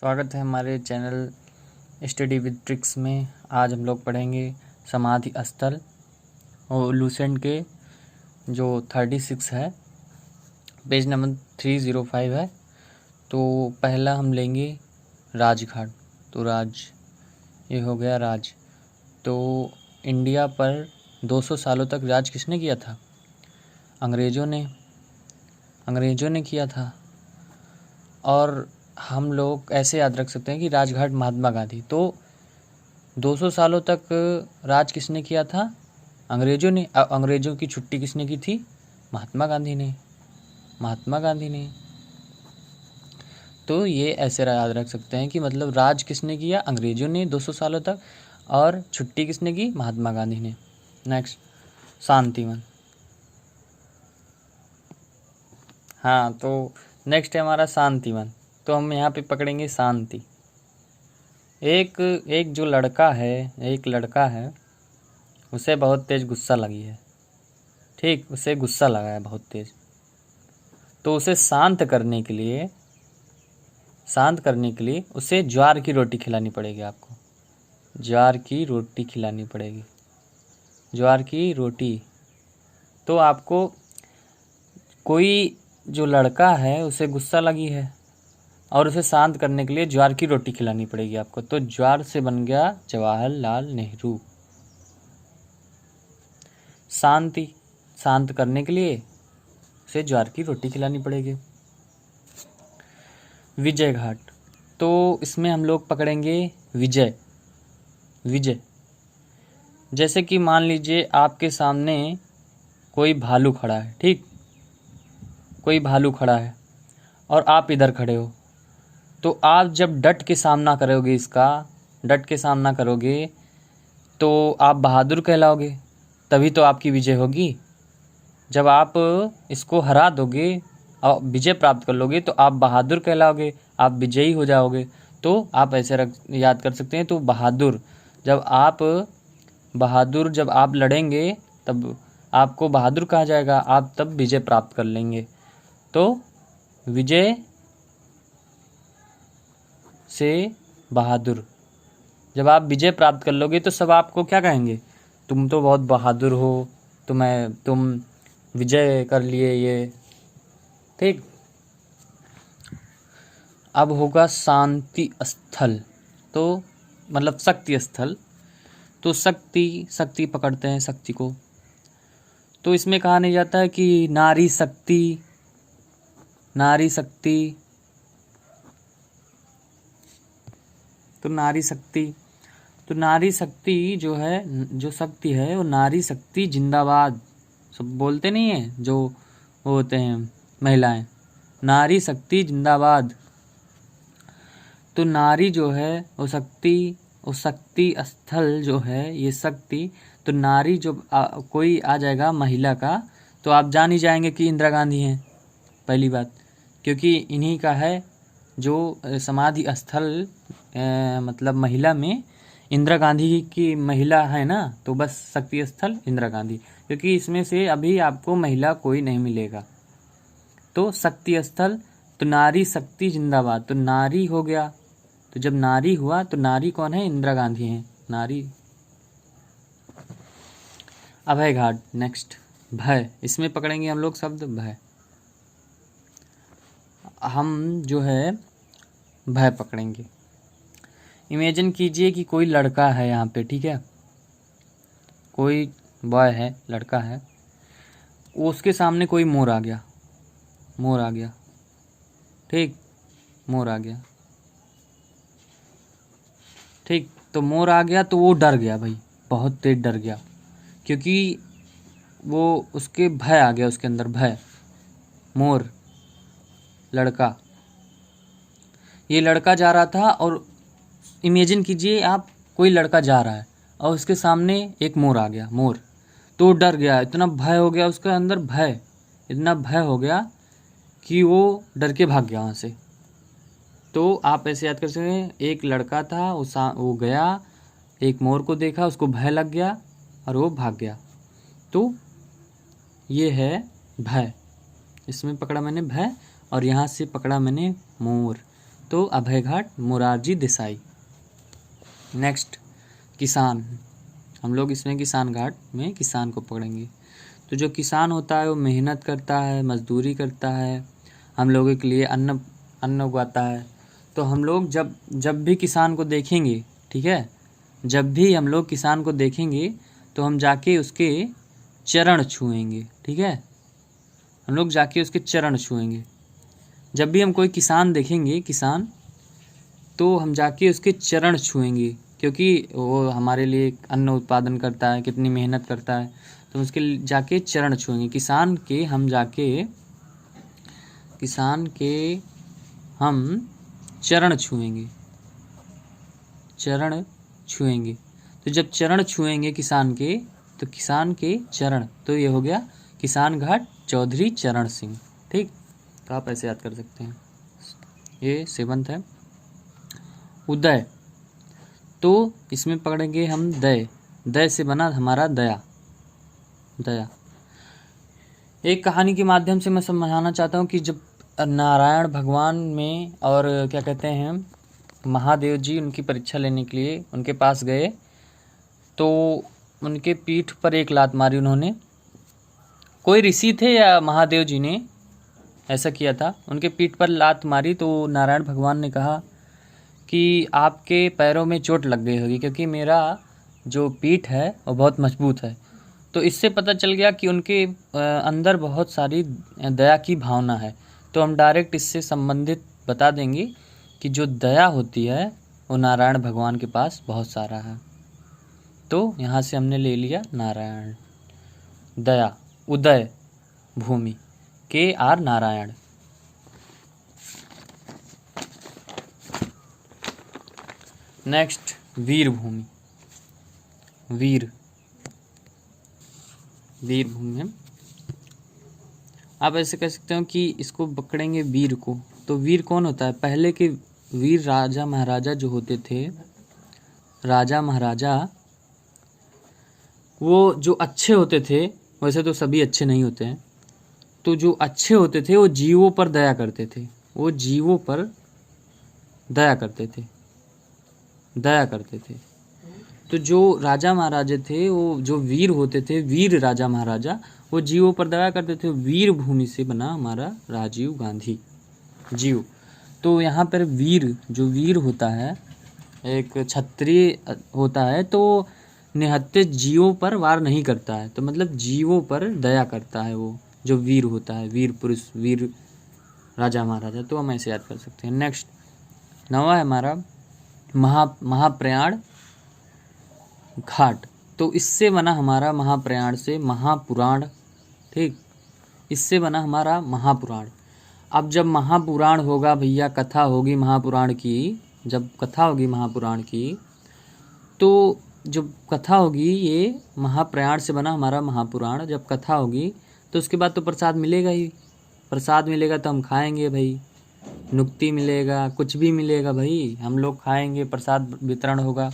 स्वागत है हमारे चैनल स्टडी विद ट्रिक्स में। आज हम लोग पढ़ेंगे समाधि स्थल और लूसेंट के जो 36 है, पेज नंबर 305 है। तो पहला हम लेंगे राजघाट। तो ये हो गया राज। तो इंडिया पर 200 सालों तक राज किसने किया था? अंग्रेज़ों ने किया था। और हम लोग ऐसे याद रख सकते हैं कि राजघाट महात्मा गांधी। तो 200 सालों तक राज किसने किया था? अंग्रेज़ों ने। अंग्रेज़ों की छुट्टी किसने की थी? महात्मा गांधी ने। तो ये ऐसे याद रख सकते हैं कि मतलब राज किसने किया? अंग्रेज़ों ने 200 सालों तक, और छुट्टी किसने की? महात्मा गांधी ने। नेक्स्ट, शांतिवन। हाँ, तो नेक्स्ट है हमारा शांतिवन। तो हम यहाँ पे पकड़ेंगे शांति। एक जो लड़का है, उसे बहुत तेज़ गुस्सा लगी है। ठीक, उसे गुस्सा लगा है बहुत तेज़। तो उसे शांत करने के लिए उसे ज्वार की रोटी खिलानी पड़ेगी। आपको ज्वार की रोटी खिलानी पड़ेगी। ज्वार की रोटी। तो आपको कोई जो लड़का है उसे गुस्सा लगी है और उसे शांत करने के लिए ज्वार की रोटी खिलानी पड़ेगी आपको। तो ज्वार से बन गया जवाहरलाल नेहरू। शांत करने के लिए उसे ज्वार की रोटी खिलानी पड़ेगी। विजय घाट। तो इसमें हम लोग पकड़ेंगे विजय। जैसे कि मान लीजिए आपके सामने कोई भालू खड़ा है। ठीक, कोई भालू खड़ा है और आप इधर खड़े हो। तो आप जब डट के सामना करोगे तो आप बहादुर कहलाओगे। तभी तो आपकी विजय होगी। जब आप इसको हरा दोगे और विजय प्राप्त कर लोगे तो आप बहादुर कहलाओगे, आप विजयी हो जाओगे। तो आप ऐसे याद कर सकते हैं। तो जब आप लड़ेंगे तब आपको बहादुर कहा जाएगा, आप तब विजय प्राप्त कर लेंगे। तो विजय से बहादुर। जब आप विजय प्राप्त कर लोगे तो सब आपको क्या कहेंगे? तुम तो बहुत बहादुर हो, तुम विजय कर लिए ये। ठीक, अब होगा शांति स्थल। तो मतलब शक्ति स्थल। तो शक्ति पकड़ते हैं शक्ति को। तो इसमें कहा नहीं जाता है कि नारी शक्ति। तो नारी शक्ति जो है, जो शक्ति है वो नारी शक्ति जिंदाबाद। सब बोलते नहीं है जो वो होते हैं महिलाएं, नारी शक्ति जिंदाबाद। तो नारी जो है वो शक्ति स्थल जो है ये शक्ति। तो नारी जो कोई आ जाएगा महिला का, तो आप जान ही जाएंगे कि इंदिरा गांधी हैं पहली बात, क्योंकि इन्हीं का है जो समाधि स्थल। मतलब महिला में इंदिरा गांधी की महिला है ना, तो बस शक्ति स्थल इंदिरा गांधी, क्योंकि इसमें से अभी आपको महिला कोई नहीं मिलेगा। तो शक्ति स्थल। तो नारी शक्ति जिंदाबाद। तो नारी हो गया। तो जब नारी हुआ तो नारी कौन है? इंदिरा गांधी हैं नारी। अभय घाट। नेक्स्ट, भय। इसमें पकड़ेंगे हम लोग शब्द भय। हम जो है भय पकड़ेंगे। इमेजिन कीजिए कि कोई लड़का है यहाँ पे। ठीक है, कोई बॉय है, लड़का है, उसके सामने कोई मोर आ गया। ठीक, मोर आ गया। ठीक, तो मोर आ गया तो वो डर गया भाई, बहुत तेज डर गया, क्योंकि वो उसके भय आ गया, उसके अंदर भय। मोर, लड़का, ये लड़का जा रहा था और इमेजिन कीजिए आप, कोई लड़का जा रहा है और उसके सामने एक मोर आ गया। तो डर गया, इतना भय हो गया उसके अंदर, इतना भय हो गया कि वो डर के भाग गया वहाँ से। तो आप ऐसे याद कर सकते हैं, एक लड़का था, वो गया, एक मोर को देखा, उसको भय लग गया और वो भाग गया। तो ये है भय। इसमें पकड़ा मैंने भय और यहाँ से पकड़ा मैंने मोर। तो अभय घाट मोरारजी देसाई। नेक्स्ट किसान, हम लोग इसमें किसान घाट में किसान को पकड़ेंगे। तो जो किसान होता है वो मेहनत करता है, मजदूरी करता है, हम लोगों के लिए अन्न उगाता है। तो हम लोग जब भी किसान को देखेंगे, ठीक है, जब भी हम लोग किसान को देखेंगे तो हम जाके उसके चरण छुएंगे, ठीक है, हम लोग जाके उसके चरण छुएंगे। जब भी हम कोई किसान देखेंगे, किसान, तो हम जाके उसके चरण छुएंगे, क्योंकि वो हमारे लिए अन्न उत्पादन करता है, कितनी मेहनत करता है, तो उसके जाके चरण छुएंगे। किसान के हम चरण छुएंगे, चरण छुएंगे। तो जब चरण छुएंगे किसान के, तो किसान के चरण, तो ये हो गया किसान घाट चौधरी चरण सिंह। ठीक, तो आप ऐसे याद कर सकते हैं। ये 7th है। उदय, तो इसमें पकड़ेंगे हम दय, दय से बना हमारा दया। दया एक कहानी के माध्यम से मैं समझाना चाहता हूँ कि जब नारायण भगवान में और क्या कहते हैं महादेव जी उनकी परीक्षा लेने के लिए उनके पास गए, तो उनके पीठ पर एक लात मारी उन्होंने। कोई ऋषि थे या महादेव जी ने ऐसा किया था, उनके पीठ पर लात मारी। तो नारायण भगवान ने कहा कि आपके पैरों में चोट लग गई होगी, क्योंकि मेरा जो पीठ है वो बहुत मजबूत है। तो इससे पता चल गया कि उनके अंदर बहुत सारी दया की भावना है। तो हम डायरेक्ट इससे संबंधित बता देंगे कि जो दया होती है वो नारायण भगवान के पास बहुत सारा है। तो यहाँ से हमने ले लिया नारायण। दया, उदय भूमि, KR नारायण। नेक्स्ट वीर भूमि, वीर भूमि है। आप ऐसे कह सकते हो कि इसको पकड़ेंगे वीर को। तो वीर कौन होता है? पहले के वीर राजा महाराजा जो होते थे, राजा महाराजा, वो जो अच्छे होते थे, वैसे तो सभी अच्छे नहीं होते हैं, तो जो अच्छे होते थे वो जीवों पर दया करते थे, वो जीवों पर दया करते थे, दया करते थे। तो जो राजा महाराजा थे, वो जो वीर होते थे, वीर राजा महाराजा, वो जीवों पर दया करते थे। वीर भूमि से बना हमारा राजीव गांधी, जीव। तो यहाँ पर वीर, जो वीर होता है, एक क्षत्रिय होता है, तो निहत्थे जीवों पर वार नहीं करता है, तो मतलब जीवों पर दया करता है वो जो वीर होता है, वीर पुरुष, वीर राजा महाराजा। तो हम ऐसे याद कर सकते हैं। नेक्स्ट 9वां है हमारा महाप्रयाण घाट। तो इससे बना हमारा महाप्रयाण से महापुराण, ठीक, इससे बना हमारा महापुराण। अब जब महापुराण होगा भैया, कथा होगी महापुराण की, जब कथा होगी महापुराण की, तो जब कथा होगी, ये महाप्रयाण से बना हमारा महापुराण, जब कथा होगी तो उसके बाद तो प्रसाद मिलेगा ही। प्रसाद मिलेगा तो हम खाएंगे भाई, नुक्ति मिलेगा, कुछ भी मिलेगा भाई, हम लोग खाएंगे, प्रसाद वितरण होगा।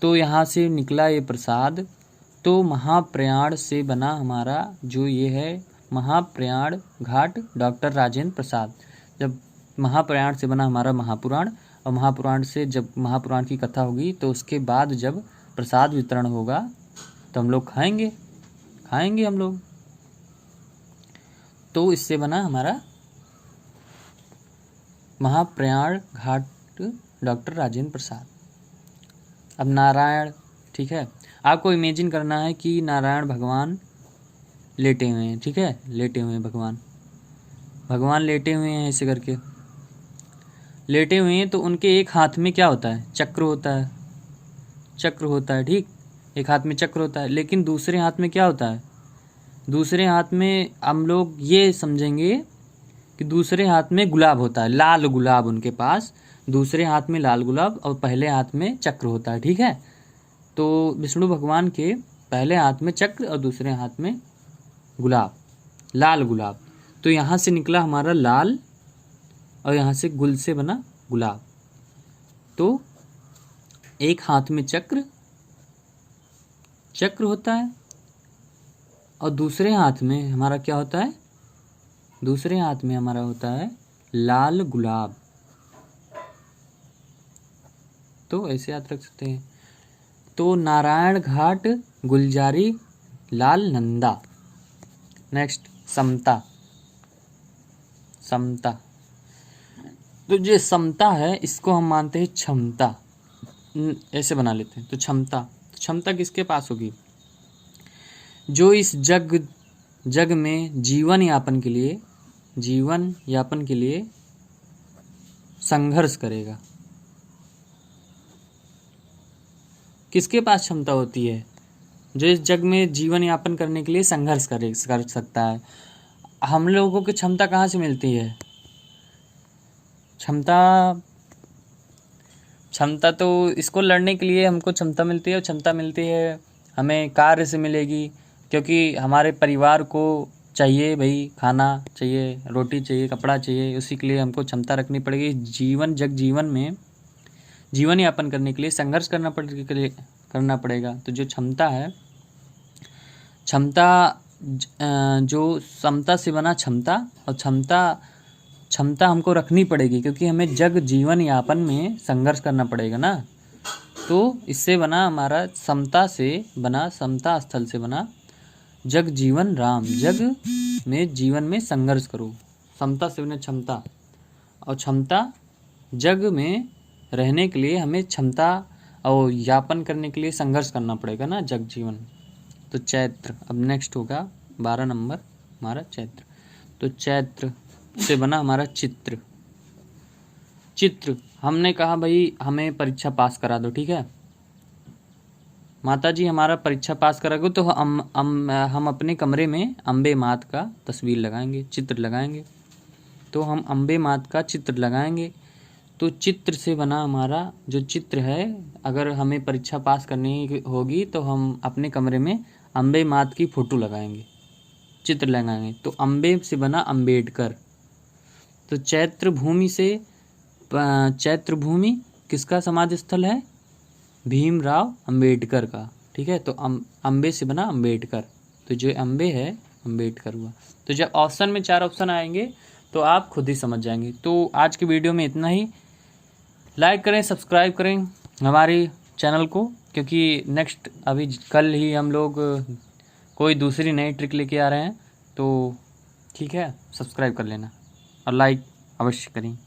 तो यहाँ से निकला ये प्रसाद। तो महाप्रयाण से बना हमारा जो ये है महाप्रयाण घाट डॉक्टर राजेंद्र प्रसाद। जब महाप्रयाण से बना हमारा महापुराण, और महापुराण से जब महापुराण की कथा होगी तो उसके बाद जब प्रसाद वितरण होगा तो हम लोग खाएंगे हम लोग। तो इससे बना हमारा महाप्रयाण घाट डॉक्टर राजेंद्र प्रसाद। अब नारायण, ठीक है, आपको इमेजिन करना है कि नारायण भगवान लेटे हुए हैं, ठीक है, लेटे हुए हैं भगवान लेटे हुए हैं, ऐसे करके लेटे हुए हैं। तो उनके एक हाथ में क्या होता है? चक्र होता है, चक्र होता है, ठीक, एक हाथ में चक्र होता है। लेकिन दूसरे हाथ में क्या होता है? दूसरे हाथ में हम लोग ये समझेंगे कि दूसरे हाथ में गुलाब होता है, लाल गुलाब उनके पास, दूसरे हाथ में लाल गुलाब और पहले हाथ में चक्र होता है, ठीक है। तो विष्णु भगवान के पहले हाथ में चक्र और दूसरे हाथ में गुलाब, लाल गुलाब। तो यहाँ से निकला हमारा लाल, और यहाँ से गुल से बना गुलाब। तो एक हाथ में चक्र होता है, और दूसरे हाथ में हमारा क्या होता है? दूसरे हाथ में हमारा होता है लाल गुलाब, तो ऐसे याद रख सकते हैं। तो नारायण घाट गुलजारी लाल नंदा। नेक्स्ट समता। समता, तो जो समता है इसको हम मानते हैं क्षमता। ऐसे बना लेते हैं। तो क्षमता, तो क्षमता किसके पास होगी? जो इस जग में जीवन यापन के लिए संघर्ष करेगा। किसके पास क्षमता होती है? जो इस जग में जीवन यापन करने के लिए संघर्ष कर सकता है। हम लोगों की क्षमता कहाँ से मिलती है? क्षमता तो इसको लड़ने के लिए हमको क्षमता मिलती है, और क्षमता मिलती है हमें कार्य से मिलेगी, क्योंकि हमारे परिवार को चाहिए भाई, खाना चाहिए, रोटी चाहिए, कपड़ा चाहिए, उसी के लिए हमको क्षमता रखनी पड़ेगी। जीवन में जीवन यापन करने के लिए संघर्ष करना पड़ेगा। तो जो क्षमता है, जो समता से बना क्षमता, और क्षमता हमको रखनी पड़ेगी, क्योंकि हमें जीवन यापन में संघर्ष करना पड़ेगा ना। तो इससे बना हमारा समता स्थल से बना जग जीवन राम। जीवन में संघर्ष करो, समता से बना क्षमता, और क्षमता जग में रहने के लिए हमें क्षमता और यापन करने के लिए संघर्ष करना पड़ेगा ना, जग जीवन। तो चैत्र। अब नेक्स्ट होगा 12 नंबर हमारा चैत्र। तो चैत्र से बना हमारा चित्र। हमने कहा भाई हमें परीक्षा पास करा दो, ठीक है माता जी, हमारा परीक्षा पास करा दो, तो हम अपने कमरे में अम्बे मात का तस्वीर लगाएंगे, चित्र लगाएंगे। तो हम अम्बे मात का चित्र लगाएंगे। तो चित्र से बना हमारा जो चित्र है, अगर हमें परीक्षा पास करनी होगी तो हम अपने कमरे में अम्बे मात की फ़ोटो लगाएंगे, चित्र लगाएंगे। तो अम्बे से बना अम्बेडकर। तो चैत्र भूमि किसका समाधि स्थल है? भीमराव अम्बेडकर का, ठीक है। तो अम्बे से बना अम्बेडकर। तो जो अम्बे है अम्बेडकर हुआ। तो जब ऑप्शन में 4 ऑप्शन आएंगे तो आप खुद ही समझ जाएंगे। तो आज की वीडियो में इतना ही। लाइक करें, सब्सक्राइब करें हमारे चैनल को, क्योंकि नेक्स्ट अभी कल ही हम लोग कोई दूसरी नई ट्रिक लेके आ रहे हैं। तो ठीक है, सब्सक्राइब कर लेना और लाइक अवश्य करें।